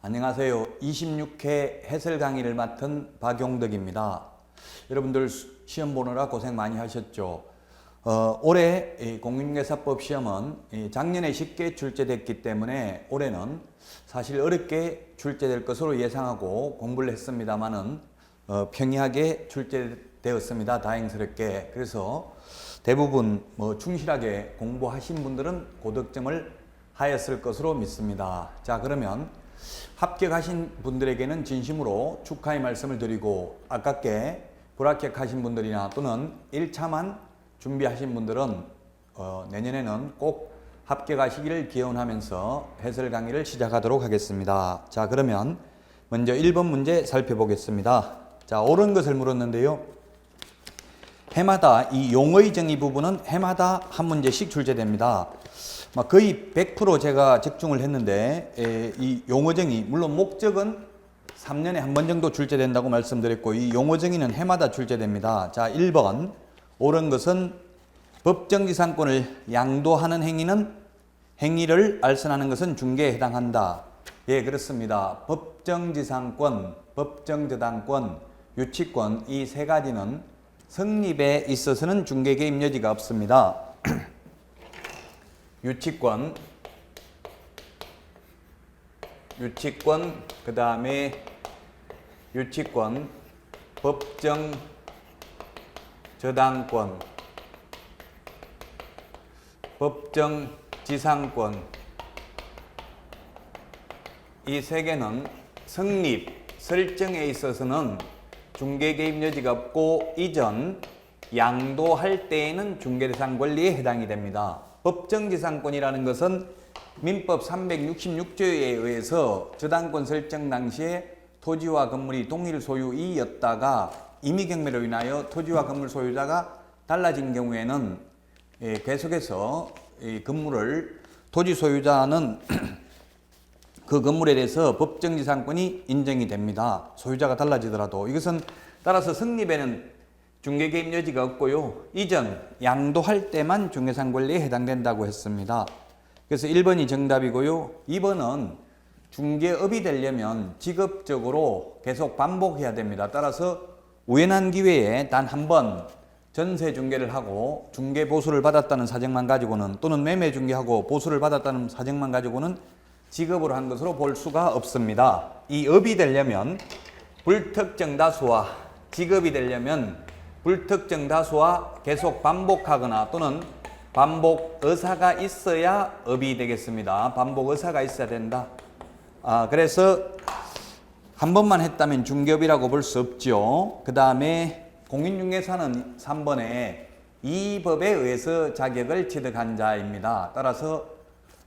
안녕하세요. 26회 해설 강의를 맡은 박용덕입니다. 여러분들 시험 보느라 고생 많이 하셨죠. 올해 공인중개사법 시험은 작년에 쉽게 출제됐기 때문에 올해는 사실 어렵게 출제될 것으로 예상하고 공부를 했습니다만은 평이하게 출제되었습니다. 다행스럽게. 그래서 대부분 충실하게 공부하신 분들은 고득점을 하였을 것으로 믿습니다. 자, 그러면 합격하신 분들에게는 진심으로 축하의 말씀을 드리고, 아깝게 불합격하신 분들이나 또는 1차만 준비하신 분들은 내년에는 꼭 합격하시기를 기원하면서 해설 강의를 시작하도록 하겠습니다. 자, 그러면 먼저 1번 문제 살펴보겠습니다. 자, 옳은 것을 물었는데요. 해마다 이 용어의 정의 부분은 해마다 한 문제씩 출제됩니다. 거의 100% 제가 적중을 했는데, 이 용어 정의, 물론 목적은 3년에 한 번 정도 출제된다고 말씀드렸고, 이 용어 정의는 해마다 출제됩니다. 자, 1번 옳은 것은 법정지상권을 양도하는 행위를 알선하는 것은 중개에 해당한다. 예, 그렇습니다. 법정지상권, 법정저당권, 유치권, 이 세 가지는 성립에 있어서는 중개 개입 여지가 없습니다. 유치권, 그 다음에 유치권, 법정저당권, 법정지상권, 이 세 개는 성립, 설정에 있어서는 중개 개입 여지가 없고 이전 양도할 때에는 중개대상 권리에 해당이 됩니다. 법정지상권이라는 것은 민법 366조에 의해서 저당권 설정 당시에 토지와 건물이 동일 소유이였다가 임의경매로 인하여 토지와 건물 소유자가 달라진 경우에는 계속해서 이 건물을 토지 소유자는 그 건물에 대해서 법정지상권이 인정이 됩니다. 소유자가 달라지더라도. 이것은 따라서 성립에는 중개 개입 여지가 없고요. 이전 양도할 때만 중개상 권리에 해당된다고 했습니다. 그래서 1번이 정답이고요. 2번은 중개업이 되려면 직업적으로 계속 반복해야 됩니다. 따라서 우연한 기회에 단 한 번 전세 중개를 하고 중개 보수를 받았다는 사정만 가지고는, 또는 매매 중개하고 보수를 받았다는 사정만 가지고는 직업으로 한 것으로 볼 수가 없습니다. 이 업이 되려면 불특정 다수와, 직업이 되려면 불특정 다수와 계속 반복하거나 또는 반복 의사가 있어야 업이 되겠습니다. 반복 의사가 있어야 된다. 그래서 한 번만 했다면 중개업이라고 볼 수 없죠. 그 다음에 공인중개사는 3번에 이 법에 의해서 자격을 취득한 자입니다. 따라서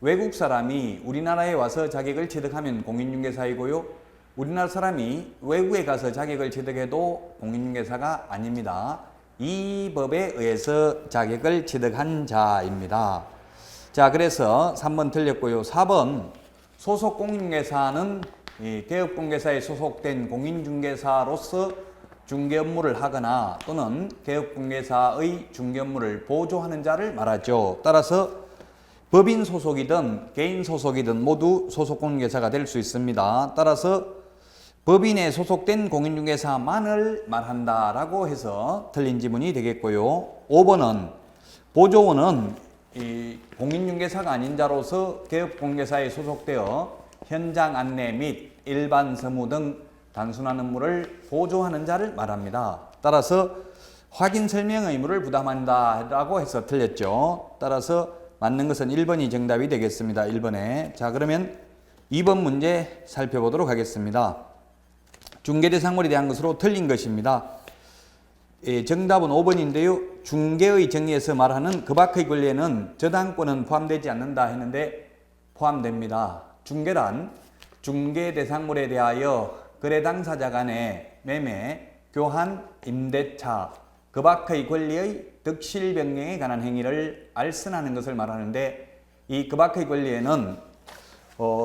외국 사람이 우리나라에 와서 자격을 취득하면 공인중개사이고요. 우리나라 사람이 외국에 가서 자격을 취득해도 공인중개사가 아닙니다. 이 법에 의해서 자격을 취득한 자입니다. 자, 그래서 3번 틀렸고요. 4번 소속 공인중개사는 개업공개사에 소속된 공인중개사로서 중개 업무를 하거나 또는 개업공개사의 중개 업무를 보조하는 자를 말하죠. 따라서 법인 소속이든 개인 소속이든 모두 소속 공인중개사가 될 수 있습니다. 따라서 법인에 소속된 공인중개사만을 말한다라고 해서 틀린 지문이 되겠고요. 5번은 보조원은 이 공인중개사가 아닌 자로서 개업공개사에 소속되어 현장 안내 및 일반 서무 등 단순한 업무를 보조하는 자를 말합니다. 따라서 확인 설명 의무를 부담한다라고 해서 틀렸죠. 따라서 맞는 것은 1번이 정답이 되겠습니다. 1번에. 자, 그러면 2번 문제 살펴보도록 하겠습니다. 중개대상물에 대한 것으로 틀린 것입니다. 정답은 5번인데요. 중개의 정의에서 말하는 그 밖의 권리에는 저당권은 포함되지 않는다 했는데 포함됩니다. 중개란 중개대상물에 대하여 거래 당사자 간의 매매, 교환, 임대차, 그 밖의 권리의 득실 변경에 관한 행위를 알선하는 것을 말하는데, 이 그 밖의 권리에는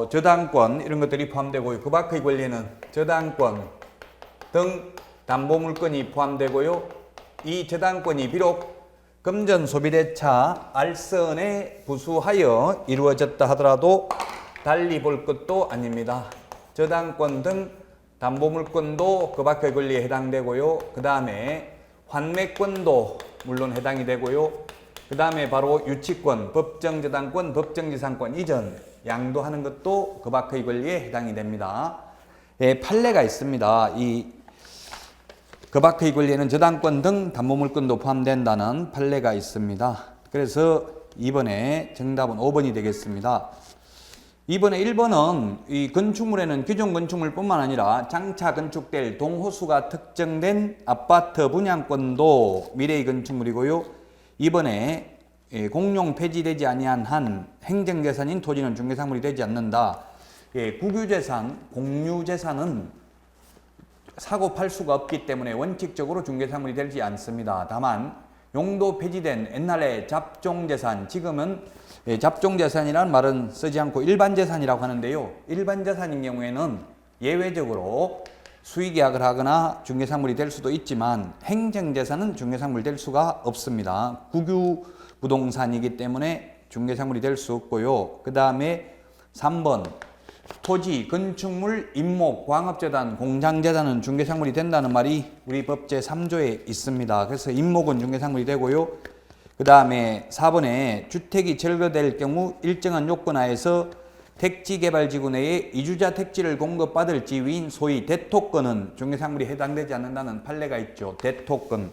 저당권 이런 것들이 포함되고요. 그 밖의 권리에는 저당권 등 담보물권이 포함되고요. 이 저당권이 비록 금전 소비대차 알선에 부수하여 이루어졌다 하더라도 달리 볼 것도 아닙니다. 저당권 등 담보물권도 그 밖의 권리에 해당되고요. 그 다음에 환매권도 물론 해당이 되고요. 그 다음에 바로 유치권, 법정저당권, 법정지상권 이전, 양도하는 것도 그 밖의 권리에 해당이 됩니다. 예, 판례가 있습니다. 이 그 밖의 권리에는 저당권 등 담보물권도 포함된다는 판례가 있습니다. 그래서 이번에 정답은 5번이 되겠습니다. 이번에 1번은 이 건축물에는 기존 건축물뿐만 아니라 장차 건축될 동호수가 특정된 아파트 분양권도 미래의 건축물이고요. 이번에 공용 폐지되지 아니한 한 행정재산인 토지는 중개사물이 되지 않는다. 국유재산, 공유재산은 사고 팔 수가 없기 때문에 원칙적으로 중개사물이 되지 않습니다. 다만 용도 폐지된 옛날에 잡종재산, 지금은 잡종재산이라는 말은 쓰지 않고 일반재산이라고 하는데요. 일반재산인 경우에는 예외적으로 수의계약을 하거나 중개사물이 될 수도 있지만 행정재산은 중개사물이 될 수가 없습니다. 국유부동산이기 때문에 중개사물이 될 수 없고요. 그 다음에 3번 토지, 건축물, 임목, 광업재단, 공장재단은 중개사물이 된다는 말이 우리 법 제3조에 있습니다. 그래서 임목은 중개사물이 되고요. 그 다음에 4번에 주택이 철거될 경우 일정한 요건 하에서 택지개발지구 내에 이주자 택지를 공급받을 지위인 소위 대토권은 중개사물이 해당되지 않는다는 판례가 있죠. 대토권.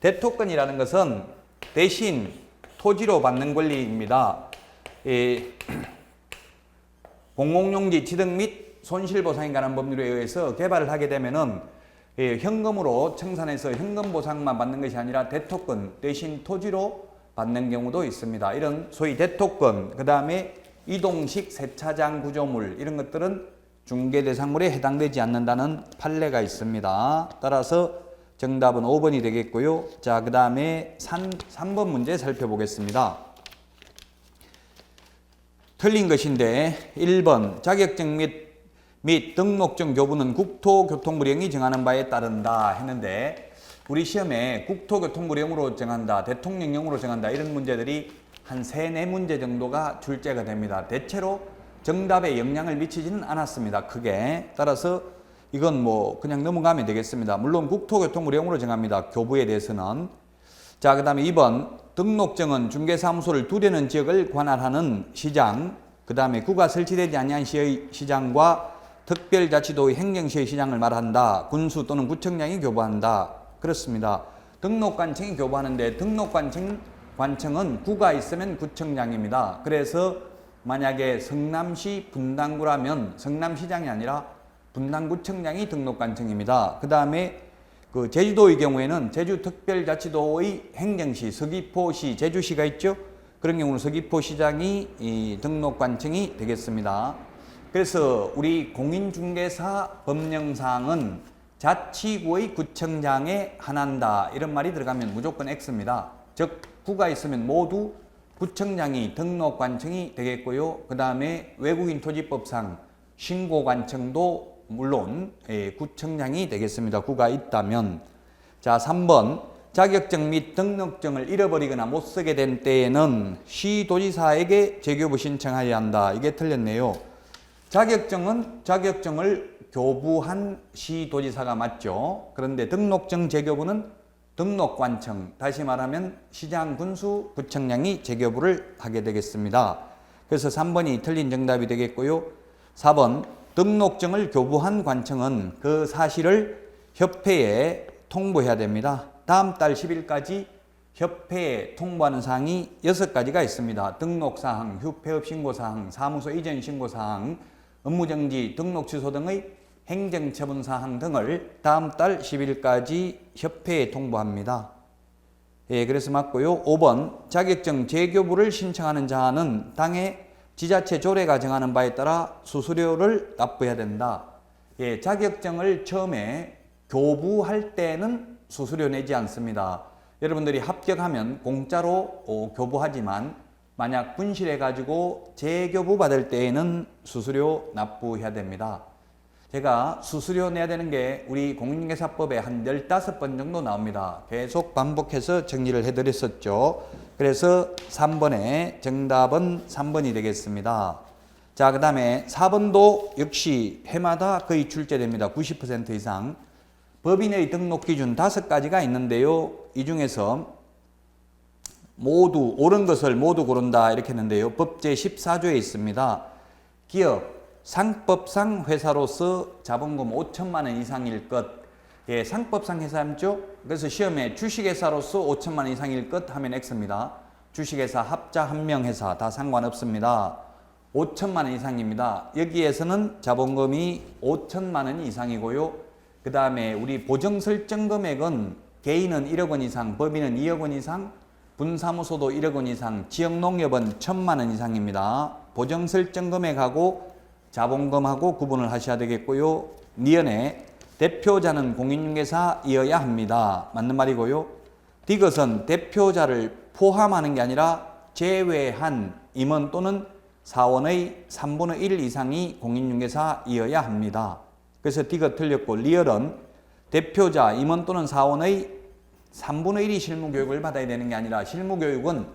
대토권이라는 것은 대신 토지로 받는 권리입니다. 공공용지 취득 및 손실보상에 관한 법률에 의해서 개발을 하게 되면은 현금으로 청산해서 현금 보상만 받는 것이 아니라 대토권 대신 토지로 받는 경우도 있습니다. 이런 소위 대토권, 그 다음에 이동식 세차장 구조물 이런 것들은 중개대상물에 해당되지 않는다는 판례가 있습니다. 따라서 정답은 5번이 되겠고요. 자, 그 다음에 3번 문제 살펴보겠습니다. 틀린 것인데 1번 자격증 및 등록증 교부는 국토교통부령이 정하는 바에 따른다 했는데 우리 시험에 국토교통부령으로 정한다, 대통령령으로 정한다 이런 문제들이 한 3-4문제 정도가 출제가 됩니다. 대체로 정답에 영향을 미치지는 않았습니다. 크게. 따라서 이건 뭐 그냥 넘어가면 되겠습니다. 물론 국토교통부령으로 정합니다. 교부에 대해서는. 자, 그 다음에 2번 등록증은 중개사무소를 두려는 지역을 관할하는 시장, 그 다음에 구가 설치되지 아니한 시의 시장과 특별자치도의 행정시의 시장을 말한다. 군수 또는 구청장이 교부한다. 그렇습니다. 등록관청이 교부하는데 등록관청은 구가 있으면 구청장입니다. 그래서 만약에 성남시 분당구라면 성남시장이 아니라 분당구청장이 등록관청입니다. 그 다음에 그 제주도의 경우에는 제주특별자치도의 행정시, 서귀포시, 제주시가 있죠. 그런 경우는 서귀포시장이 이 등록관청이 되겠습니다. 그래서 우리 공인중개사 법령상은 자치구의 구청장에 한한다 이런 말이 들어가면 무조건 X입니다. 즉 구가 있으면 모두 구청장이 등록관청이 되겠고요. 그 다음에 외국인토지법상 신고관청도 물론 구청장이 되겠습니다. 구가 있다면. 자, 3번 자격증 및 등록증을 잃어버리거나 못 쓰게 된 때에는 시도지사에게 재교부 신청하여야 한다. 이게 틀렸네요. 자격증을 교부한 시도지사가 맞죠. 그런데 등록증 재교부는 등록관청, 다시 말하면 시장, 군수, 구청장이 재교부를 하게 되겠습니다. 그래서 3번이 틀린 정답이 되겠고요. 4번 등록증을 교부한 관청은 그 사실을 협회에 통보해야 됩니다. 다음 달 10일까지 협회에 통보하는 사항이 6가지가 있습니다. 등록사항, 휴폐업 신고사항, 사무소 이전 신고사항, 업무정지, 등록 취소 등의 행정처분사항 등을 다음 달 10일까지 협회에 통보합니다. 예, 그래서 맞고요. 5번 자격증 재교부를 신청하는 자는 당의 지자체 조례가 정하는 바에 따라 수수료를 납부해야 된다. 예, 자격증을 처음에 교부할 때는 수수료 내지 않습니다. 여러분들이 합격하면 공짜로 교부하지만 만약 분실해가지고 재교부 받을 때에는 수수료 납부해야 됩니다. 제가 수수료 내야 되는 게 우리 공인중개사법에 한 15번 정도 나옵니다. 계속 반복해서 정리를 해드렸었죠. 그래서 3번의 정답은 3번이 되겠습니다. 자, 그 다음에 4번도 역시 해마다 거의 출제됩니다. 90% 이상. 법인의 등록 기준 5가지가 있는데요. 이 중에서 모두 옳은 것을 모두 고른다 이렇게 했는데요. 법제 14조에 있습니다. 기업, 상법상 회사로서 자본금 5천만 원 이상일 것. 예, 상법상 회사죠. 그래서 시험에 주식회사로서 5천만 원 이상일 것 하면 X입니다. 주식회사, 합자, 한명회사 다 상관없습니다. 5천만 원 이상입니다. 여기에서는 자본금이 5천만 원 이상이고요. 그 다음에 우리 보정설정 금액은 개인은 1억 원 이상, 법인은 2억 원 이상, 분사무소도 1억 원 이상, 지역농협은 1,000만 원 이상입니다. 보정설정 금액하고 자본금하고 구분을 하셔야 되겠고요. 니은에 대표자는 공인중개사이어야 합니다. 맞는 말이고요. 디귿은 대표자를 포함하는 게 아니라 제외한 임원 또는 사원의 3분의 1 이상이 공인중개사이어야 합니다. 그래서 디귿 틀렸고, 리얼은 대표자, 임원 또는 사원의 3분의 1이 실무교육을 받아야 되는 게 아니라 실무교육은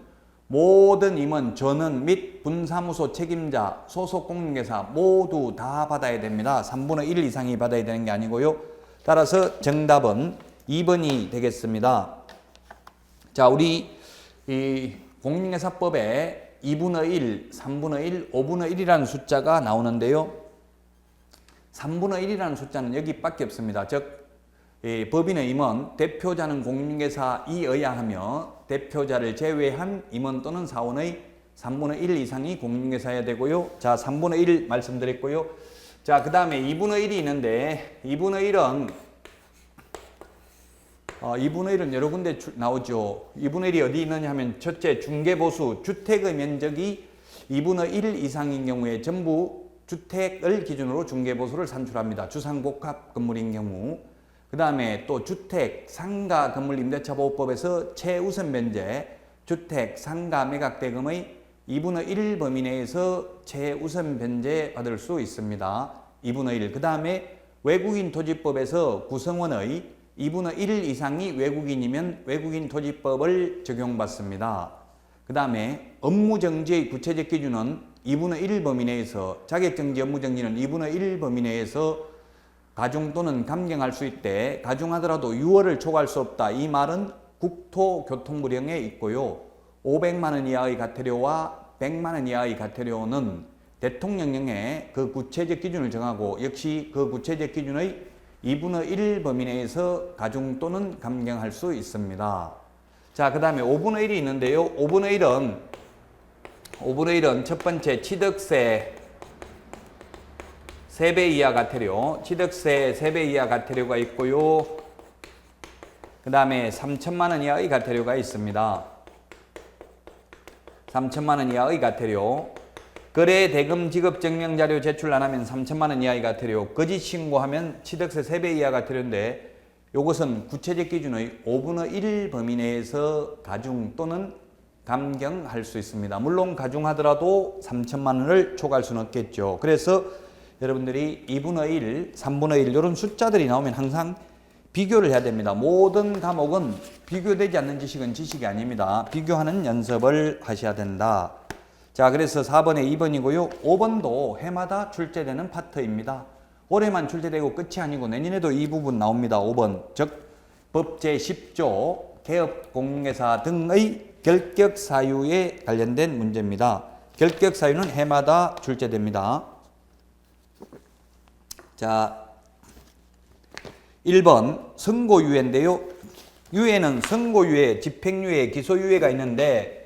모든 임원, 전원 및 분사무소 책임자, 소속 공인중개사 모두 다 받아야 됩니다. 3분의 1 이상이 받아야 되는 게 아니고요. 따라서 정답은 2번이 되겠습니다. 자, 우리 이 공인중개사법에 2분의 1, 3분의 1, 5분의 1이라는 숫자가 나오는데요. 3분의 1이라는 숫자는 여기밖에 없습니다. 즉 법인의 임원, 대표자는 공인중개사이어야 하며 대표자를 제외한 임원 또는 사원의 3분의 1 이상이 공인중개사여야 되고요. 자, 3분의 1 말씀드렸고요. 자, 그 다음에 2분의 1이 있는데 2분의 1은 여러 군데 나오죠. 2분의 1이 어디 있느냐 하면 첫째, 중개보수, 주택의 면적이 2분의 1 이상인 경우에 전부 주택을 기준으로 중개보수를 산출합니다. 주상복합 건물인 경우. 그 다음에 또 주택, 상가 건물 임대차 보호법에서 최우선 변제, 주택, 상가 매각대금의 2분의 1 범위 내에서 최우선 변제 받을 수 있습니다. 2분의 1. 그 다음에 외국인 토지법에서 구성원의 2분의 1 이상이 외국인이면 외국인 토지법을 적용받습니다. 그 다음에 업무정지의 구체적 기준은 2분의 1 범위 내에서, 자격정지 업무정지는 2분의 1 범위 내에서 가중 또는 감경할 수 있대. 가중하더라도 6월을 초과할 수 없다. 이 말은 국토교통부령에 있고요. 500만 원 이하의 과태료와 100만 원 이하의 과태료는 대통령령에 그 구체적 기준을 정하고 역시 그 구체적 기준의 2분의 1 범위 내에서 가중 또는 감경할 수 있습니다. 자, 그 다음에 5분의 1이 있는데요. 5분의 1은 첫 번째 취득세 3배 이하 과태료, 취득세 3배 이하 과태료가 있고요. 그 다음에 3천만 원 이하의 과태료가 있습니다. 3천만 원 이하의 과태료. 거래 대금 지급 증명 자료 제출 안 하면 3천만 원 이하의 과태료. 거짓 신고하면 취득세 3배 이하 과태료인데 이것은 구체적 기준의 5분의 1 범위 내에서 가중 또는 감경할 수 있습니다. 물론 가중하더라도 3천만 원을 초과할 수는 없겠죠. 그래서 여러분들이 2분의 1, 3분의 1 이런 숫자들이 나오면 항상 비교를 해야 됩니다. 모든 과목은 비교되지 않는 지식은 지식이 아닙니다. 비교하는 연습을 하셔야 된다. 자, 그래서 4번에 2번이고요. 5번도 해마다 출제되는 파트입니다. 올해만 출제되고 끝이 아니고 내년에도 이 부분 나옵니다. 5번. 즉 법 제10조 개업 공인중개사 등의 결격 사유에 관련된 문제입니다. 결격 사유는 해마다 출제됩니다. 자, 1번 선고유예인데요. 유예는 선고유예, 집행유예, 기소유예가 있는데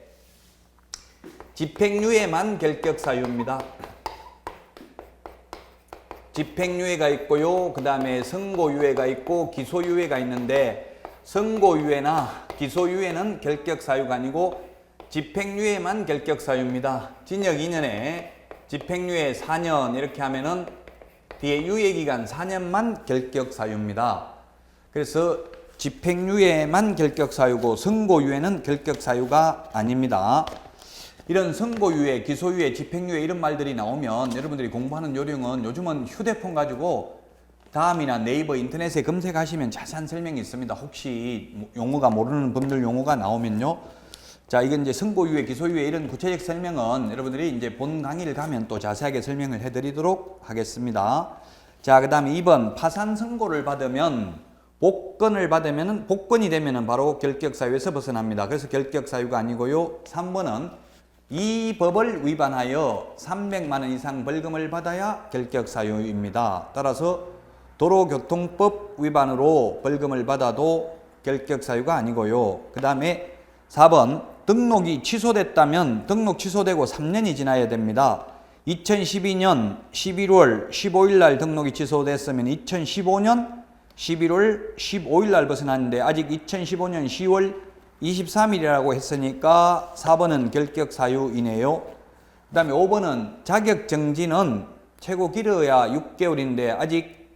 집행유예만 결격사유입니다. 집행유예가 있고요. 그 다음에 선고유예가 있고 기소유예가 있는데 선고유예나 기소유예는 결격사유가 아니고 집행유예만 결격사유입니다. 징역 2년에 집행유예 4년 이렇게 하면은 뒤에 유예기간 4년만 결격사유입니다. 그래서 집행유예만 결격사유고 선고유예는 결격사유가 아닙니다. 이런 선고유예, 기소유예, 집행유예 이런 말들이 나오면 여러분들이 공부하는 요령은 요즘은 휴대폰 가지고 다음이나 네이버 인터넷에 검색하시면 자세한 설명이 있습니다. 혹시 용어가 모르는 분들 용어가 나오면요. 자, 이건 이제 선고유예, 기소유예 이런 구체적 설명은 여러분들이 이제 본 강의를 가면 또 자세하게 설명을 해드리도록 하겠습니다. 자, 그 다음에 2번 파산 선고를 받으면 복권을 받으면 복권이 되면은 바로 결격사유에서 벗어납니다. 그래서 결격사유가 아니고요. 3번은 이 법을 위반하여 300만 원 이상 벌금을 받아야 결격사유입니다. 따라서 도로교통법 위반으로 벌금을 받아도 결격사유가 아니고요. 그 다음에 4번 등록이 취소됐다면 등록 취소되고 3년이 지나야 됩니다. 2012년 11월 15일 날 등록이 취소됐으면 2015년 11월 15일 날 벗어났는데 아직 2015년 10월 23일이라고 했으니까 4번은 결격사유이네요. 그 다음에 5번은 자격정지는 최고 길어야 6개월인데 아직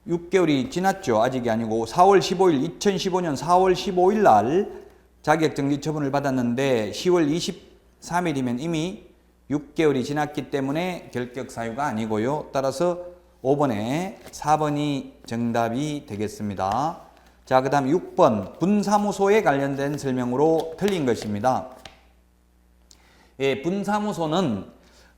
6개월이 지났죠. 아직이 아니고 4월 15일 2015년 4월 15일 날 자격정지 처분을 받았는데 10월 23일이면 이미 6개월이 지났기 때문에 결격사유가 아니고요. 따라서 5번에 4번이 정답이 되겠습니다. 자, 그 다음 6번 분사무소에 관련된 설명으로 틀린 것입니다. 예, 분사무소는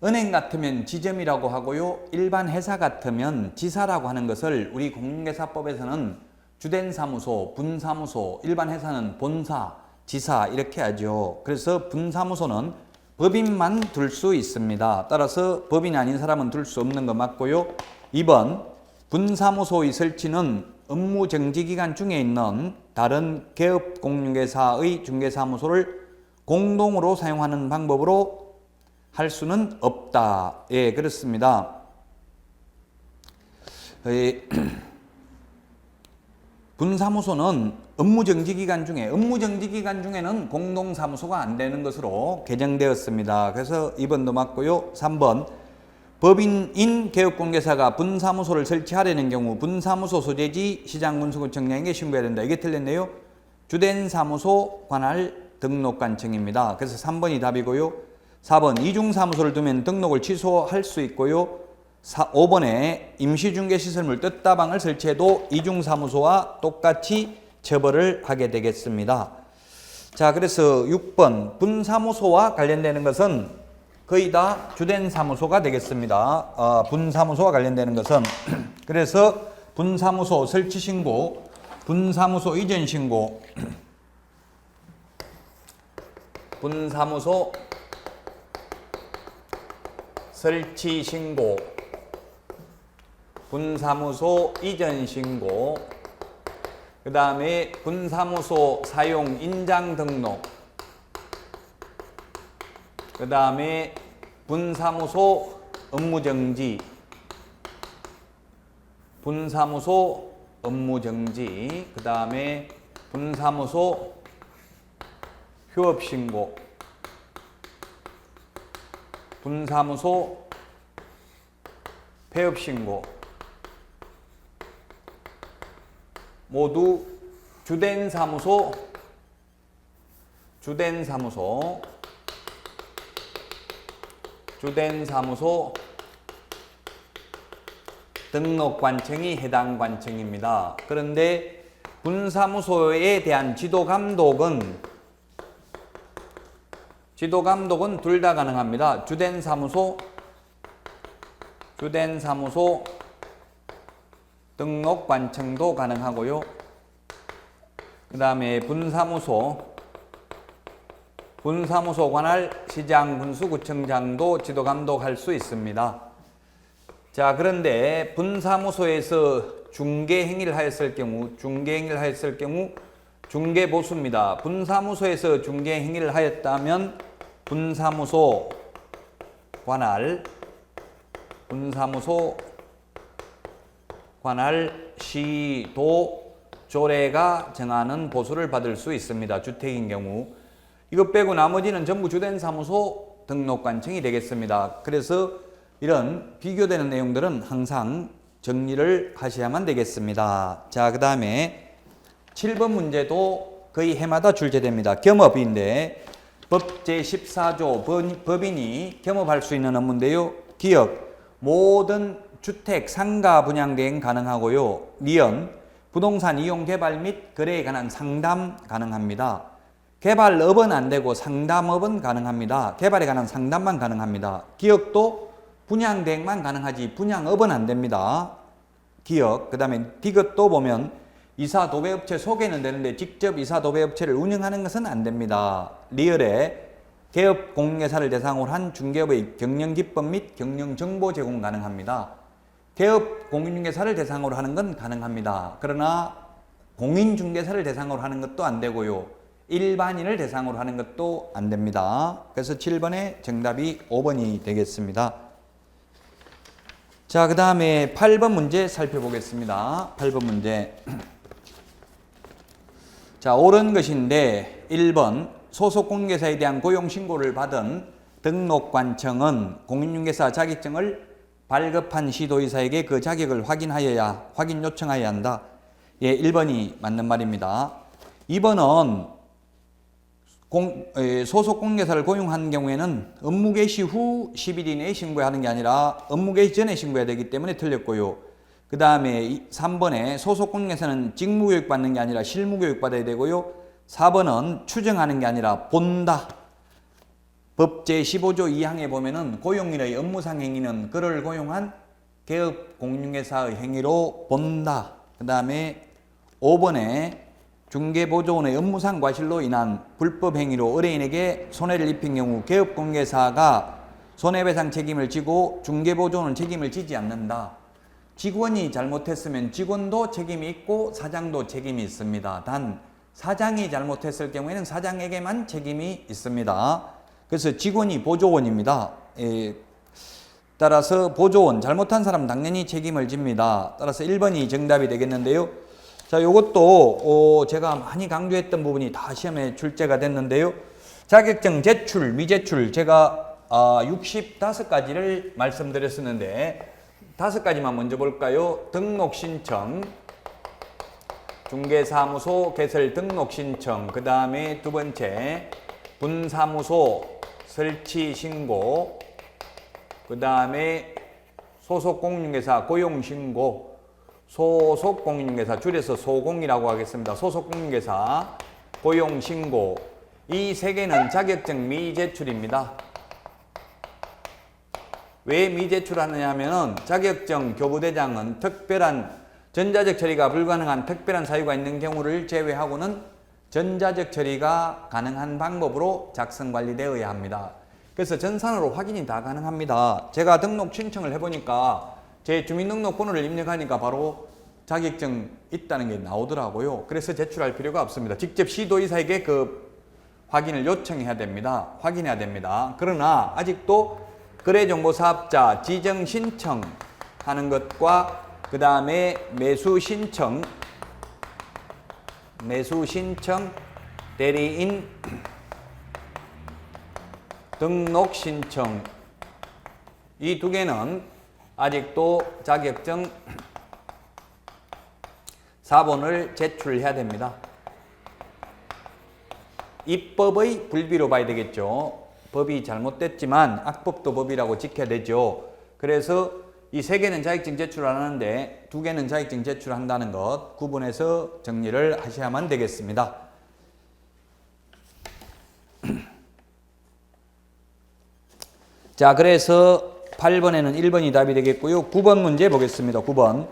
은행 같으면 지점이라고 하고요. 일반 회사 같으면 지사라고 하는 것을 우리 공인중개사법에서는 주된 사무소, 분사무소, 일반 회사는 본사, 지사 이렇게 하죠. 그래서 분사무소는 법인만 둘 수 있습니다. 따라서 법인이 아닌 사람은 둘 수 없는 거 맞고요. 2번 분사무소의 설치는 업무 정지기간 중에 있는 다른 개업공인중개사의 중개사무소를 공동으로 사용하는 방법으로 할 수는 없다. 예, 그렇습니다. 분사무소는 업무정지기간 중에는 공동사무소가 안 되는 것으로 개정되었습니다. 그래서 2번도 맞고요. 3번 법인인 개업공개사가 분사무소를 설치하려는 경우 분사무소 소재지 시장군수구청장에게 신고해야 된다. 이게 틀렸네요. 주된 사무소 관할 등록관청입니다. 그래서 3번이 답이고요. 4번 이중사무소를 두면 등록을 취소할 수 있고요. 5번에 임시중개시설물 뜻다방을 설치해도 이중사무소와 똑같이 처벌을 하게 되겠습니다. 자, 그래서 6번 분사무소와 관련되는 것은 거의 다 주된 사무소가 되겠습니다. 분사무소와 관련되는 것은 그래서 분사무소 설치 신고, 분사무소 이전 신고, 분사무소 설치 신고, 분사무소 이전 신고, 그 다음에 분사무소 사용 인장 등록, 그 다음에 분사무소 업무정지, 분사무소 업무정지, 그 다음에 분사무소 휴업신고, 분사무소 폐업신고 모두 주된 사무소 등록관청이 해당 관청입니다. 그런데 분사무소에 대한 지도감독은 둘 다 가능합니다. 주된 사무소 등록관청도 가능하고요. 그 다음에 분사무소 관할 시장군수구청장도 지도감독할 수 있습니다. 자, 그런데 분사무소에서 중개행위를 하였을 경우 중개보수입니다. 분사무소에서 중개행위를 하였다면 분사무소 관할 시도 조례가 정하는 보수를 받을 수 있습니다. 주택인 경우. 이것 빼고 나머지는 전부 주된 사무소 등록관청이 되겠습니다. 그래서 이런 비교되는 내용들은 항상 정리를 하셔야만 되겠습니다. 자, 그 다음에 7번 문제도 거의 해마다 출제됩니다. 겸업인데 법 제14조 법인이 겸업할 수 있는 업무인데요. 기억, 모든 주택 상가 분양 대행 가능하고요. 니은, 부동산 이용 개발 및 거래에 관한 상담 가능합니다. 개발업은 안 되고 상담업은 가능합니다. 개발에 관한 상담만 가능합니다. 기억도 분양대행만 가능하지 분양업은 안 됩니다. 기억. 그 다음에 디귿도 보면 이사 도배업체 소개는 되는데 직접 이사 도배업체를 운영하는 것은 안 됩니다. 리얼에 개업 공인중개사를 대상으로 한 중개업의 경영기법 및 경영정보 제공 가능합니다. 개업 공인중개사를 대상으로 하는 건 가능합니다. 그러나 공인중개사를 대상으로 하는 것도 안 되고요. 일반인을 대상으로 하는 것도 안 됩니다. 그래서 7번의 정답이 5번이 되겠습니다. 자, 그 다음에 8번 문제 살펴보겠습니다. 8번 문제. 자, 옳은 것인데 1번 소속 공인중개사에 대한 고용신고를 받은 등록관청은 공인중개사 자격증을 발급한 시도의사에게 그 자격을 확인 요청하여야 한다. 예, 1번이 맞는 말입니다. 2번은 소속 공인중개사를 고용한 경우에는 업무 개시 후 10일 이내에 신고해야 하는 게 아니라 업무 개시 전에 신고해야 되기 때문에 틀렸고요. 그 다음에 3번에 소속 공인중개사는 직무교육 받는 게 아니라 실무교육 받아야 되고요. 4번은 추정하는 게 아니라 본다. 법 제15조 2항에 보면은 고용인의 업무상 행위는 그를 고용한 개업 공인중개사의 행위로 본다. 그 다음에 5번에 중개보조원의 업무상 과실로 인한 불법 행위로 의뢰인에게 손해를 입힌 경우 개업 공인중개사가 손해배상 책임을 지고 중개보조원은 책임을 지지 않는다. 직원이 잘못했으면 직원도 책임이 있고 사장도 책임이 있습니다. 단 사장이 잘못했을 경우에는 사장에게만 책임이 있습니다. 그래서 직원이 보조원입니다. 따라서 보조원, 잘못한 사람 당연히 책임을 집니다. 따라서 1번이 정답이 되겠는데요. 자, 요것도 제가 많이 강조했던 부분이 다 시험에 출제가 됐는데요. 자격증 제출, 미제출 제가 65가지를 말씀드렸었는데 5가지만 먼저 볼까요? 등록 신청, 중개사무소 개설 등록 신청, 그 다음에 두 번째 분사무소 설치 신고, 그 다음에 소속 공인중개사 고용 신고, 소속 공인중개사 줄여서 소공이라고 하겠습니다. 소속 공인중개사 고용 신고, 이 세 개는 자격증 미제출입니다. 왜 미제출하느냐 하면은 자격증 교부대장은 특별한 전자적 처리가 불가능한 특별한 사유가 있는 경우를 제외하고는 전자적 처리가 가능한 방법으로 작성 관리되어야 합니다. 그래서 전산으로 확인이 다 가능합니다. 제가 등록 신청을 해보니까 제 주민등록번호를 입력하니까 바로 자격증 있다는 게 나오더라고요. 그래서 제출할 필요가 없습니다. 직접 시도의사에게 그 확인을 요청해야 됩니다. 확인해야 됩니다. 그러나 아직도 거래정보사업자 지정 신청하는 것과 그 다음에 매수 신청, 대리인 등록 신청, 이 두 개는 아직도 자격증 4번을 제출해야 됩니다. 입법의 불비로 봐야 되겠죠. 법이 잘못됐지만 악법도 법이라고 지켜야 되죠. 그래서 이 세 개는 자격증 제출 안 하는데 두 개는 자격증 제출한다는 것 구분해서 정리를 하셔야만 되겠습니다. 자, 그래서 8번에는 1번이 답이 되겠고요. 9번 문제 보겠습니다. 9번.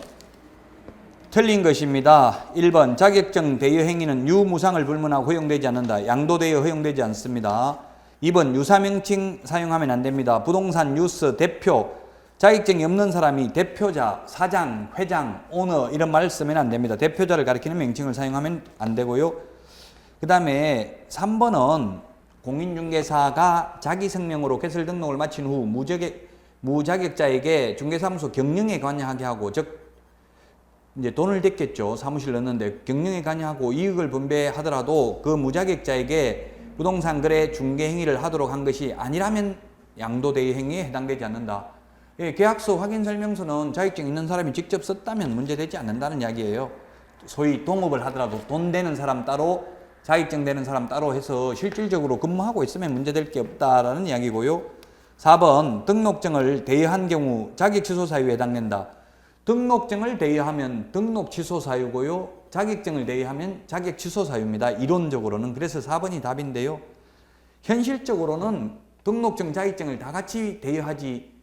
틀린 것입니다. 1번 자격증 대여 행위는 유무상을 불문하고 허용되지 않는다. 양도 대여 허용되지 않습니다. 2번 유사명칭 사용하면 안 됩니다. 부동산 뉴스 대표, 자격증이 없는 사람이 대표자, 사장, 회장, 오너 이런 말을 쓰면 안 됩니다. 대표자를 가리키는 명칭을 사용하면 안 되고요. 그 다음에 3번은 공인중개사가 자기 성명으로 개설 등록을 마친 후 무자격자에게 중개사무소 경영에 관여하게 하고, 즉 이제 돈을 댔겠죠. 사무실 넣는데 경영에 관여하고 이익을 분배하더라도 그 무자격자에게 부동산 거래 중개 행위를 하도록 한 것이 아니라면 양도대여 행위에 해당되지 않는다. 예, 계약서 확인 설명서는 자격증 있는 사람이 직접 썼다면 문제되지 않는다는 이야기예요. 소위 동업을 하더라도 돈 되는 사람 따로, 자격증 되는 사람 따로 해서 실질적으로 근무하고 있으면 문제될 게 없다라는 이야기고요. 4번 등록증을 대여한 경우 자격 취소 사유에 해당된다. 등록증을 대여하면 등록 취소 사유고요. 자격증을 대여하면 자격 취소 사유입니다. 이론적으로는. 그래서 4번이 답인데요. 현실적으로는 등록증, 자격증을 다 같이 대여하지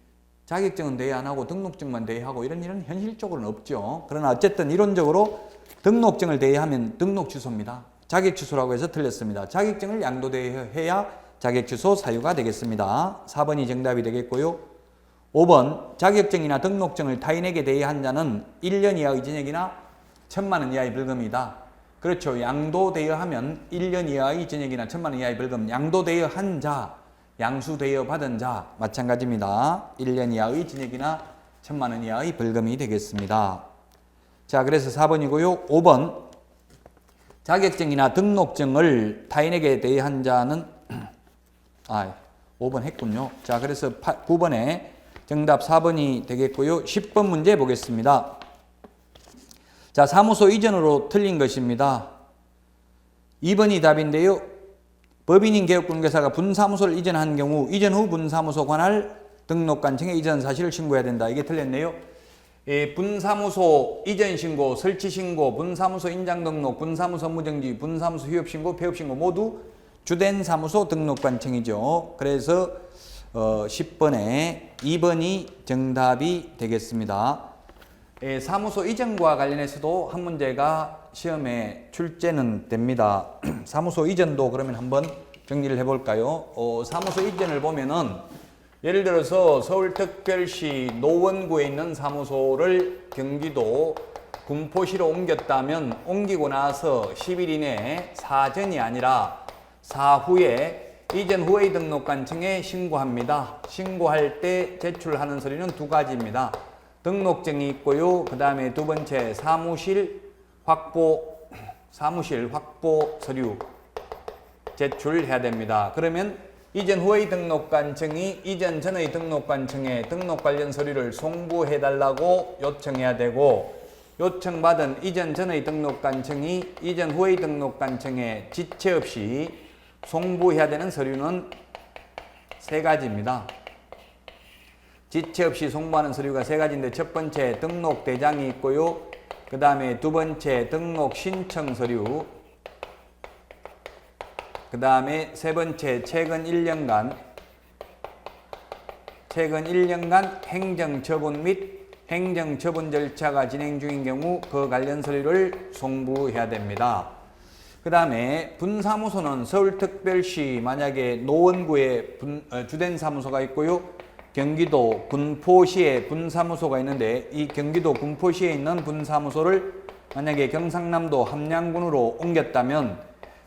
자격증은 대여 안 하고 등록증만 대여하고 이런 일은 현실적으로는 없죠. 그러나 어쨌든 이론적으로 등록증을 대여하면 등록 취소입니다. 자격 취소라고 해서 틀렸습니다. 자격증을 양도 대여해야 자격 취소 사유가 되겠습니다. 4번이 정답이 되겠고요. 5번 자격증이나 등록증을 타인에게 대여한 자는 1년 이하의 징역이나 1,000만 원 이하의 벌금이다. 그렇죠. 양도 대여하면 1년 이하의 징역이나 1,000만 원 이하의 벌금. 양도 대여한 자, 양수 대여 받은 자 마찬가지입니다. 1년 이하의 징역이나 1,000만 원 이하의 벌금이 되겠습니다. 자, 그래서 4번이고요. 5번 자격증이나 등록증을 타인에게 대여한 자는 5번 했군요. 자, 그래서 9번에 정답 4번이 되겠고요. 10번 문제 보겠습니다. 자, 사무소 이전으로 틀린 것입니다. 2번이 답인데요. 법인인 개업공개사가 분사무소를 이전한 경우 이전 후 분사무소 관할 등록관청에 이전 사실을 신고해야 된다. 이게 틀렸네요. 분사무소 이전 신고, 설치 신고, 분사무소 인장 등록, 분사무소 무정지, 분사무소 휴업 신고, 폐업 신고 모두 주된 사무소 등록관청이죠. 그래서 10번에 2번이 정답이 되겠습니다. 사무소 이전과 관련해서도 한 문제가 시험에 출제는 됩니다. 사무소 이전도 그러면 한번 정리를 해볼까요? 사무소 이전을 보면은 예를 들어서 서울특별시 노원구에 있는 사무소를 경기도 군포시로 옮겼다면 옮기고 나서 10일 이내에 사전이 아니라 사후에 이전 후의 등록관청에 신고합니다. 신고할 때 제출하는 서류는 두 가지입니다. 등록증이 있고요. 그 다음에 두 번째 사무실 확보 서류 제출해야 됩니다. 그러면 이전 후의 등록관청이 이전 전의 등록관청에 등록 관련 서류를 송부해달라고 요청해야 되고, 요청받은 이전 전의 등록관청이 이전 후의 등록관청에 지체 없이 송부해야 되는 서류는 세 가지입니다. 지체 없이 송부하는 서류가 세 가지인데, 첫 번째 등록대장이 있고요. 그 다음에 두 번째 등록 신청 서류, 그 다음에 세 번째 최근 1년간 행정처분 및 행정처분 절차가 진행 중인 경우 그 관련 서류를 송부해야 됩니다. 그 다음에 분사무소는 서울특별시 만약에 노원구에 주된 사무소가 있고요. 경기도 군포시에 분사무소가 있는데, 이 경기도 군포시에 있는 분사무소를 만약에 경상남도 함양군으로 옮겼다면,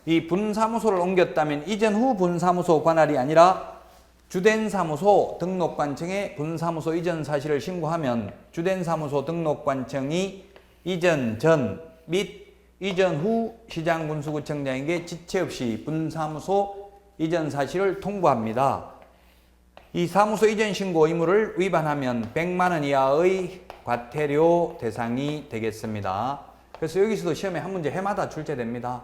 이 분사무소를 옮겼다면 이전 후 분사무소 관할이 아니라 주된 사무소 등록관청에 분사무소 이전 사실을 신고하면 주된 사무소 등록관청이 이전 전 및 이전 후 시장군수구청장에게 지체 없이 분사무소 이전 사실을 통보합니다. 이 사무소 이전 신고 의무를 위반하면 100만 원 이하의 과태료 대상이 되겠습니다. 그래서 여기서도 시험에 한 문제 해마다 출제됩니다.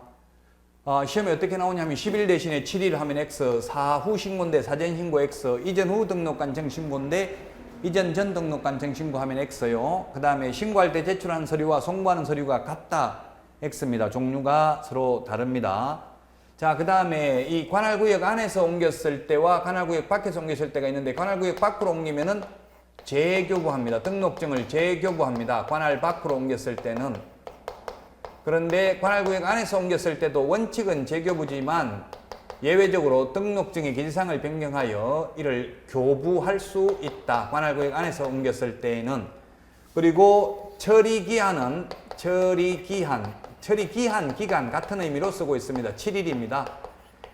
시험에 어떻게 나오냐면 10일 대신에 7일 하면 X, 사후 신고인데 사전 신고 X, 이전 후 등록관청 신고인데 이전 전 등록관청 신고하면 X요. 그 다음에 신고할 때 제출한 서류와 송부하는 서류가 같다 X입니다. 종류가 서로 다릅니다. 자, 그 다음에 이 관할구역 안에서 옮겼을 때와 관할구역 밖에서 옮겼을 때가 있는데, 관할구역 밖으로 옮기면은 재교부합니다. 등록증을 재교부합니다. 관할 밖으로 옮겼을 때는. 그런데 관할구역 안에서 옮겼을 때도 원칙은 재교부지만 예외적으로 등록증의 기재사항을 변경하여 이를 교부할 수 있다. 관할구역 안에서 옮겼을 때에는. 그리고 처리기한, 기간 같은 의미로 쓰고 있습니다. 7일입니다.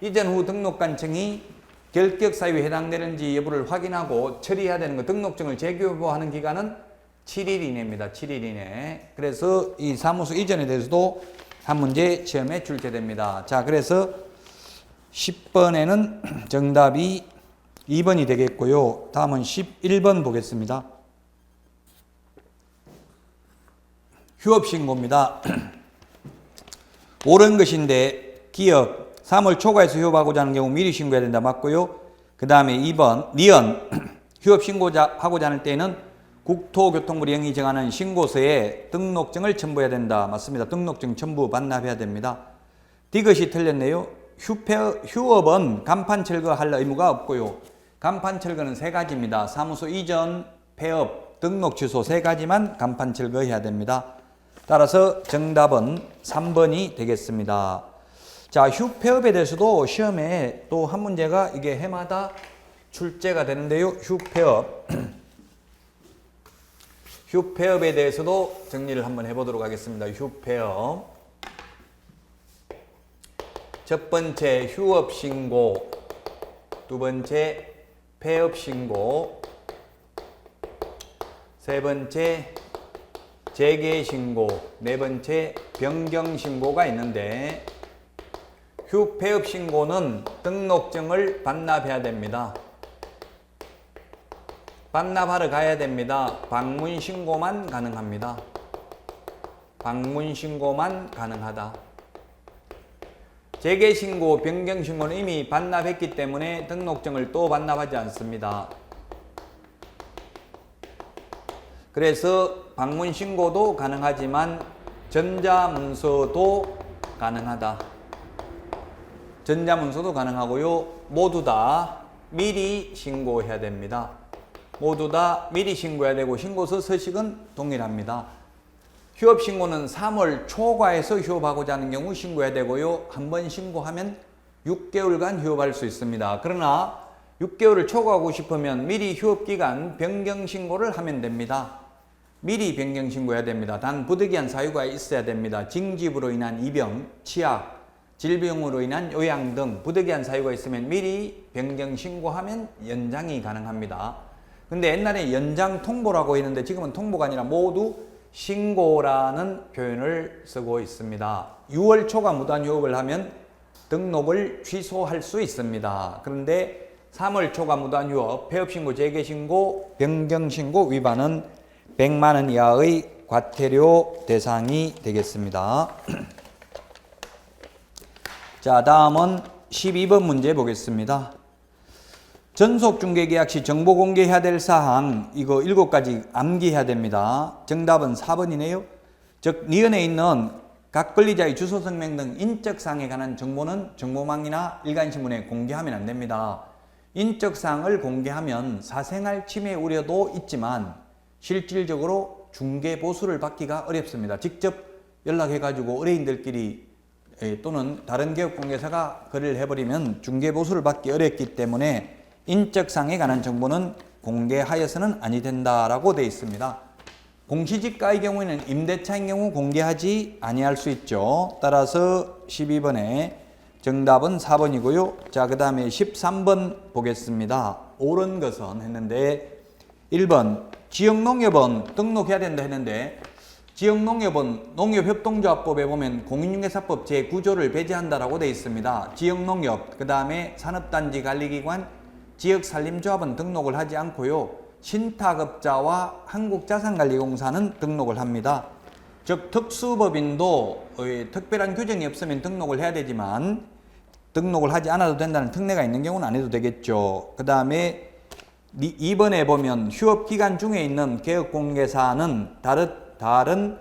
이전 후 등록관청이 결격 사유에 해당되는지 여부를 확인하고 처리해야 되는 거, 등록증을 재교부하는 기간은 7일 이내입니다. 7일 이내. 그래서 이 사무소 이전에 대해서도 한 문제 시험에 출제됩니다. 자, 그래서 10번에는 정답이 2번이 되겠고요. 다음은 11번 보겠습니다. 휴업신고입니다. 옳은 것인데 기업 3월 초과해서 휴업하고자 하는 경우 미리 신고해야 된다. 맞고요. 그 다음에 2번 니은 휴업신고하고자 하는 때에는 국토교통부 령이 정하는 신고서에 등록증을 첨부해야 된다. 맞습니다. 등록증 첨부 반납해야 됩니다. 이것이 틀렸네요. 휴업은 간판 철거할 의무가 없고요. 간판 철거는 세 가지입니다. 사무소 이전, 폐업, 등록 취소 세 가지만 간판 철거해야 됩니다. 따라서 정답은 3번이 되겠습니다. 자, 휴폐업에 대해서도 시험에 또 한 문제가 이게 해마다 출제가 되는데요. 휴폐업. 휴폐업에 대해서도 정리를 한번 해보도록 하겠습니다. 휴폐업. 첫 번째 휴업 신고, 두 번째 폐업 신고, 세 번째 재개 신고, 네 번째 변경 신고가 있는데 휴폐업 신고는 등록증을 반납해야 됩니다. 반납하러 가야 됩니다. 방문 신고만 가능합니다. 방문 신고만 가능하다. 재개 신고, 변경 신고는 이미 반납했기 때문에 등록증을 또 반납하지 않습니다. 그래서 방문 신고도 가능하지만 전자문서도 가능하다. 전자문서도 가능하고요. 모두 다 미리 신고해야 됩니다. 모두 다 미리 신고해야 되고 신고서 서식은 동일합니다. 휴업 신고는 3월 초과해서 휴업하고자 하는 경우 신고해야 되고요. 한 번 신고하면 6개월간 휴업할 수 있습니다. 그러나 6개월을 초과하고 싶으면 미리 휴업기간 변경 신고를 하면 됩니다. 미리 변경 신고해야 됩니다. 단 부득이한 사유가 있어야 됩니다. 징집으로 인한 입영, 치약, 질병으로 인한 요양 등 부득이한 사유가 있으면 미리 변경 신고하면 연장이 가능합니다. 근데 옛날에 연장 통보라고 했는데 지금은 통보가 아니라 모두 신고라는 표현을 쓰고 있습니다. 6월 초과 무단 휴업을 하면 등록을 취소할 수 있습니다. 그런데 3월 초과 무단 휴업, 폐업 신고, 재개 신고, 변경 신고 위반은 100만 원 이하의 과태료 대상이 되겠습니다. 자, 다음은 12번 문제 보겠습니다. 전속중개계약 시 정보 공개해야 될 사항 이거 7가지 암기해야 됩니다. 정답은 4번이네요. 즉 니은에 있는 각 권리자의 주소 성명 등 인적사항에 관한 정보는 정보망이나 일간신문에 공개하면 안 됩니다. 인적사항을 공개하면 사생활 침해 우려도 있지만 실질적으로 중개보수를 받기가 어렵습니다. 직접 연락해가지고 의뢰인들끼리 또는 다른 개업공개사가 거래를 해버리면 중개보수를 받기 어렵기 때문에 인적사항에 관한 정보는 공개하여서는 아니 된다라고 되어 있습니다. 공시지가의 경우에는 임대차인 경우 공개하지 아니할 수 있죠. 따라서 12번에 정답은 4번이고요. 자, 그 다음에 13번 보겠습니다. 옳은 것은 했는데 1번 지역농협은 등록해야 된다 했는데 지역농협은 농협협동조합법에 보면 공인중개사법 제9조를 배제한다라고 되어 있습니다. 지역농협, 그 다음에 산업단지관리기관, 지역산림조합은 등록을 하지 않고요. 신탁업자와 한국자산관리공사는 등록을 합니다. 즉 특수법인도 특별한 규정이 없으면 등록을 해야 되지만 등록을 하지 않아도 된다는 특례가 있는 경우는 안 해도 되겠죠. 그 다음에 2번에 보면 휴업기간 중에 있는 개업공개사는 다른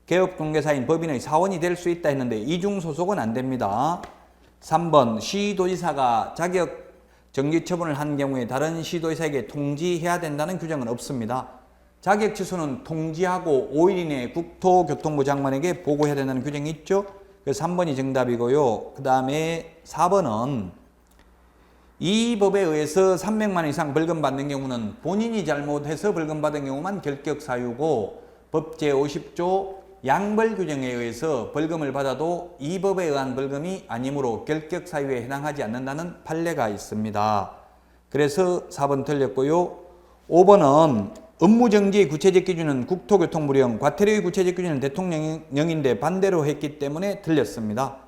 개업공개사인 법인의 사원이 될 수 있다 했는데 이중 소속은 안 됩니다. 3번 시도지사가 자격 정지 처분을 한 경우에 다른 시도지사에게 통지해야 된다는 규정은 없습니다. 자격 취소는 통지하고 5일 이내에 국토교통부 장관에게 보고해야 된다는 규정이 있죠. 그래서 3번이 정답이고요. 그 다음에 4번은 이 법에 의해서 300만 원 이상 벌금 받는 경우는 본인이 잘못해서 벌금 받은 경우만 결격 사유고 법 제50조 양벌 규정에 의해서 벌금을 받아도 이 법에 의한 벌금이 아니므로 결격 사유에 해당하지 않는다는 판례가 있습니다. 그래서 4번 틀렸고요. 5번은 업무정지의 구체적 기준은 국토교통부령, 과태료의 구체적 기준은 대통령령인데 반대로 했기 때문에 틀렸습니다.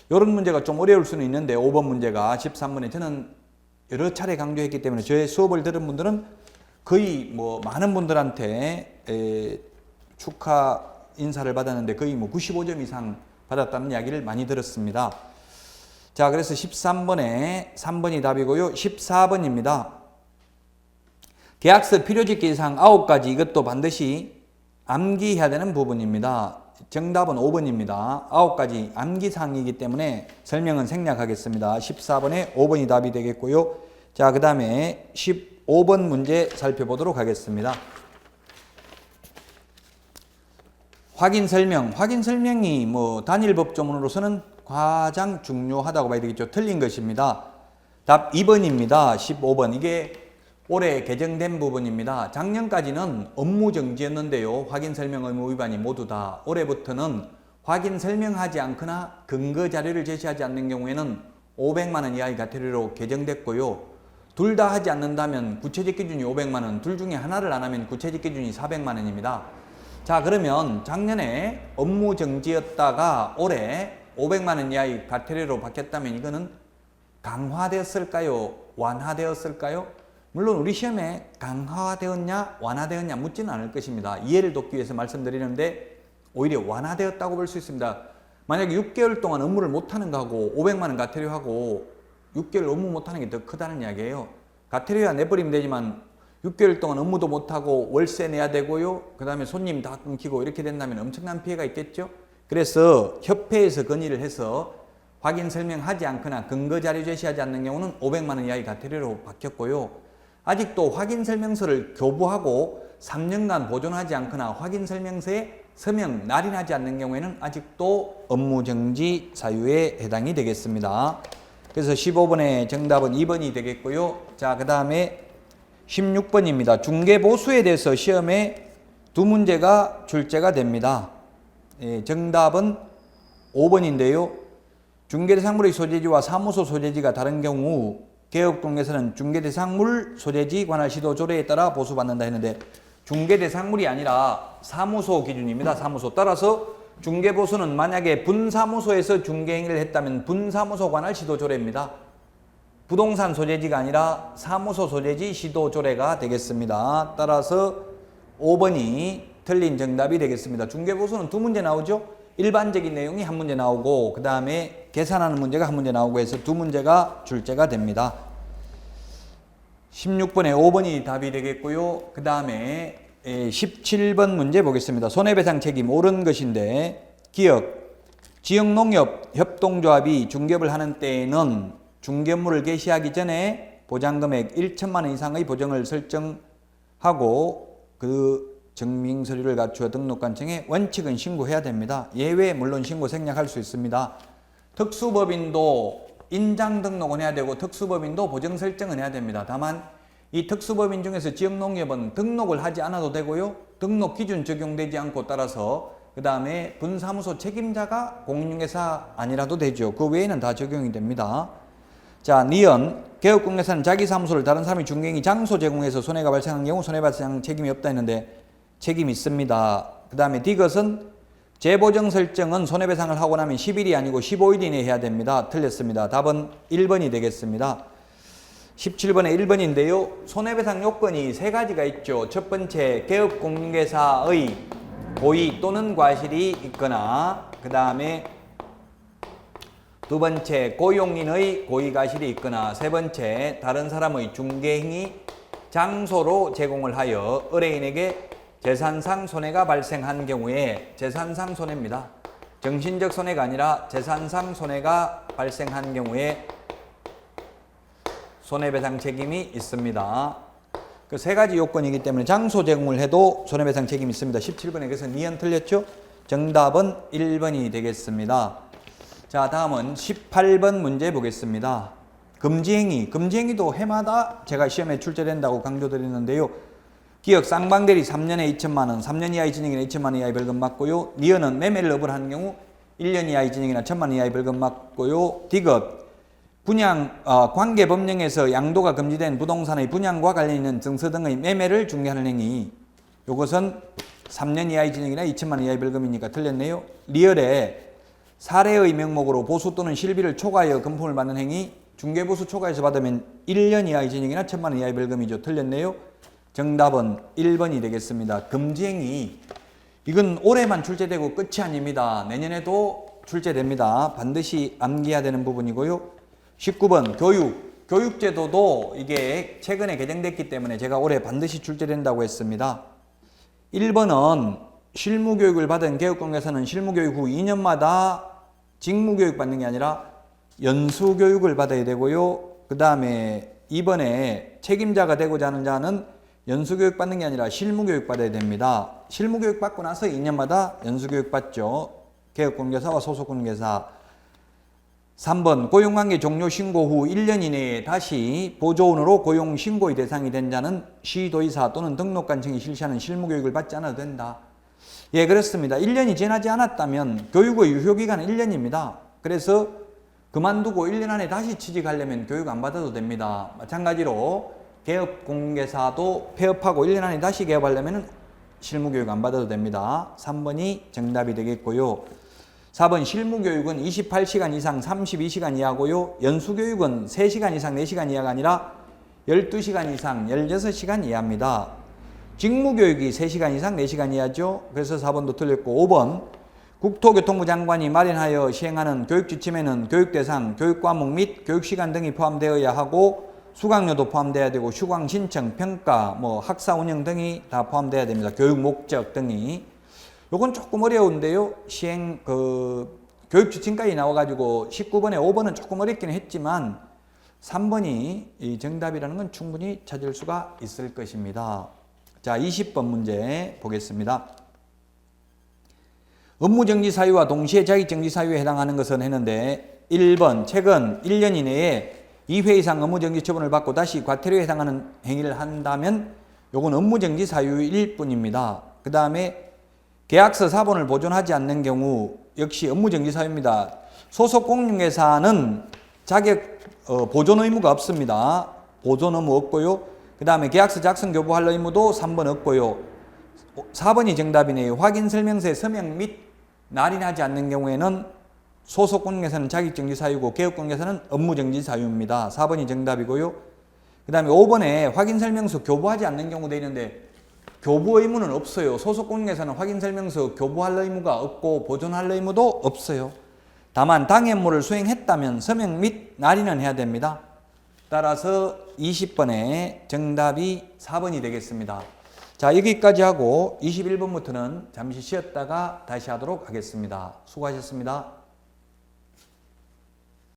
이런 문제가 좀 어려울 수는 있는데 5번 문제가 13번에 저는 여러 차례 강조했기 때문에 저의 수업을 들은 분들은 거의 많은 분들한테 축하 인사를 받았는데 거의 95점 이상 받았다는 이야기를 많이 들었습니다. 자, 그래서 13번에 3번이 답이고요. 14번입니다. 계약서 필요직기사항 9가지 이것도 반드시 암기해야 되는 부분입니다. 정답은 5번입니다. 9가지 암기사항이기 때문에 설명은 생략하겠습니다. 14번에 5번이 답이 되겠고요. 자, 그 다음에 15번 문제 살펴보도록 하겠습니다. 확인 설명이 뭐 단일 법조문으로서는 가장 중요하다고 봐야 되겠죠. 틀린 것입니다. 답 2번입니다. 15번. 이게 올해 개정된 부분입니다. 작년까지는 업무 정지였는데요. 확인 설명 의무 위반이 모두 다. 올해부터는 확인 설명하지 않거나 근거 자료를 제시하지 않는 경우에는 500만 원 이하의 과태료로 개정됐고요. 둘 다 하지 않는다면 구체적 기준이 500만 원, 둘 중에 하나를 안 하면 구체적 기준이 400만 원입니다. 자, 그러면 작년에 업무 정지였다가 올해 500만 원 이하의 과태료로 바뀌었다면 이거는 강화되었을까요? 완화되었을까요? 물론 우리 시험에 강화되었냐 완화되었냐 묻지는 않을 것입니다. 이해를 돕기 위해서 말씀드리는데 오히려 완화되었다고 볼 수 있습니다. 만약에 6개월 동안 업무를 못하는 거하고 500만 원 과태료하고 6개월 업무 못하는 게 더 크다는 이야기예요. 과태료야 내버리면 되지만 6개월 동안 업무도 못하고 월세 내야 되고요. 그 다음에 손님 다 끊기고 이렇게 된다면 엄청난 피해가 있겠죠. 그래서 협회에서 건의를 해서 확인 설명하지 않거나 근거 자료 제시하지 않는 경우는 500만 원 이하의 과태료로 바뀌었고요. 아직도 확인 설명서를 교부하고 3년간 보존하지 않거나 확인 설명서에 서명 날인하지 않는 경우에는 아직도 업무 정지 사유에 해당이 되겠습니다. 그래서 15번의 정답은 2번이 되겠고요. 자, 그 다음에 16번입니다. 중개보수에 대해서 시험에 2문제가 출제가 됩니다. 정답은 5번인데요. 중개대상물의 소재지와 사무소 소재지가 다른 경우 개업동에서는 중개대상물 소재지 관할 시도 조례에 따라 보수받는다 했는데 중개대상물이 아니라 사무소 기준입니다. 사무소. 따라서 중개보수는 만약에 분사무소에서 중개행위를 했다면 분사무소 관할 시도 조례입니다. 부동산 소재지가 아니라 사무소 소재지 시도 조례가 되겠습니다. 따라서 5번이 틀린 정답이 되겠습니다. 중개보수는 2문제 나오죠. 일반적인 내용이 1문제 나오고 그 다음에 계산하는 문제가 1문제 나오고 해서 2문제가 출제가 됩니다. 16번에 5번이 답이 되겠고요. 그 다음에 17번 문제 보겠습니다. 손해배상 책임 옳은 것인데 기업, 지역농협 협동조합이 중개업을 하는 때에는 중개업무를 개시하기 전에 보장금액 1천만 원 이상의 보정을 설정하고 그 증명서류를 갖추어 등록관청에 원칙은 신고해야 됩니다. 예외 물론 신고 생략할 수 있습니다. 특수법인도 인장 등록은 해야 되고 특수법인도 보정 설정은 해야 됩니다. 다만 이 특수법인 중에서 지역농협은 등록을 하지 않아도 되고요. 등록 기준 적용되지 않고 따라서 그 다음에 분사무소 책임자가 공인중개사 아니라도 되죠. 그 외에는 다 적용이 됩니다. 자, 니은 개업공개사는 자기 사무소를 다른 사람이 중개행위 장소 제공해서 손해가 발생한 경우 손해배상 책임이 없다 했는데 책임이 있습니다. 그 다음에 디귿은 재보정 설정은 손해배상을 하고 나면 10일이 아니고 15일 이내에 해야 됩니다. 틀렸습니다. 답은 1번이 되겠습니다. 17번에 1번인데요. 손해배상 요건이 3가지가 있죠. 첫 번째, 개업공개사의 고의 또는 과실이 있거나 그 다음에 두 번째, 고용인의 고의 과실이 있거나 세 번째, 다른 사람의 중개행위 장소로 제공을 하여 의뢰인에게 재산상 손해가 발생한 경우에 재산상 손해입니다. 정신적 손해가 아니라 재산상 손해가 발생한 경우에 손해배상 책임이 있습니다. 그 3가지 요건이기 때문에 장소 제공을 해도 손해배상 책임이 있습니다. 17번에 그래서 니은 틀렸죠? 정답은 1번이 되겠습니다. 자, 다음은 18번 문제 보겠습니다. 금지행위도 해마다 제가 시험에 출제된다고 강조드렸는데요. 기억 쌍방대리 3년에 2천만 원, 3년 이하의 징역이나 2천만 원 이하의 벌금 맞고요. 니은은 매매를 업을 경우 1년 이하의 징역이나 1천만 원 이하의 벌금 맞고요. 디귿 관계법령에서 양도가 금지된 부동산의 분양과 관련 있는 증서 등의 매매를 중개하는 행위. 이것은 3년 이하의 징역이나 2천만 원 이하의 벌금이니까 틀렸네요. 리얼에 사례의 명목으로 보수 또는 실비를 초과하여 금품을 받는 행위. 중개보수 초과해서 받으면 1년 이하의 징역이나 1천만 원 이하의 벌금이죠. 틀렸네요. 정답은 1번이 되겠습니다. 금지행위. 이건 올해만 출제되고 끝이 아닙니다. 내년에도 출제됩니다. 반드시 암기해야 되는 부분이고요. 19번 교육. 교육제도도 이게 최근에 개정됐기 때문에 제가 올해 반드시 출제된다고 했습니다. 1번은 실무교육을 받은 개업공개사는 실무교육 후 2년마다 직무교육 받는 게 아니라 연수교육을 받아야 되고요. 그 다음에 2번에 책임자가 되고자 하는 자는 연수교육 받는 게 아니라 실무교육 받아야 됩니다. 실무교육 받고 나서 2년마다 연수교육 받죠. 개업공개사와 소속공개사. 3번 고용관계 종료 신고 후 1년 이내에 다시 보조원으로 고용 신고의 대상이 된 자는 시도의사 또는 등록관청이 실시하는 실무교육을 받지 않아도 된다. 예, 그렇습니다. 1년이 지나지 않았다면 교육의 유효기간은 1년입니다. 그래서 그만두고 1년 안에 다시 취직하려면 교육 안 받아도 됩니다. 마찬가지로 개업공개사도 폐업하고 1년 안에 다시 개업하려면 실무교육 안 받아도 됩니다. 3번이 정답이 되겠고요. 4번 실무교육은 28시간 이상 32시간 이하고요. 연수교육은 3시간 이상 4시간 이하가 아니라 12시간 이상 16시간 이하입니다. 직무교육이 3시간 이상 4시간 이하죠. 그래서 4번도 틀렸고 5번 국토교통부 장관이 마련하여 시행하는 교육지침에는 교육대상, 교육과목 및 교육시간 등이 포함되어야 하고 수강료도 포함되어야 되고 수강 신청, 평가, 학사 운영 등이 다 포함되어야 됩니다. 교육 목적 등이. 요건 조금 어려운데요. 교육지침까지 나와가지고 19번에 5번은 조금 어렵긴 했지만 3번이 이 정답이라는 건 충분히 찾을 수가 있을 것입니다. 자, 20번 문제 보겠습니다. 업무정지 사유와 동시에 자격정지 사유에 해당하는 것은 했는데 1번 최근 1년 이내에 2회 이상 업무정지 처분을 받고 다시 과태료에 해당하는 행위를 한다면 요건 업무정지 사유일 뿐입니다. 그 다음에 계약서 사본을 보존하지 않는 경우 역시 업무정지 사유입니다. 소속 공인중개사는 자격 보존 의무가 없습니다. 보존 의무 없고요. 그 다음에 계약서 작성 교부할 의무도 3번 없고요. 4번이 정답이네요. 확인설명서에 서명 및 날인하지 않는 경우에는 소속 공인중개사는 자격정지 사유고 개업공개사는 업무정지 사유입니다. 4번이 정답이고요. 그 다음에 5번에 확인설명서 교부하지 않는 경우 되어 있는데 교부 의무는 없어요. 소속 공인중개사는 확인설명서 교부할 의무가 없고 보존할 의무도 없어요. 다만 당해업무를 수행했다면 서명 및 날인은 해야 됩니다. 따라서 20번에 정답이 4번이 되겠습니다. 자, 여기까지 하고 21번부터는 잠시 쉬었다가 다시 하도록 하겠습니다. 수고하셨습니다.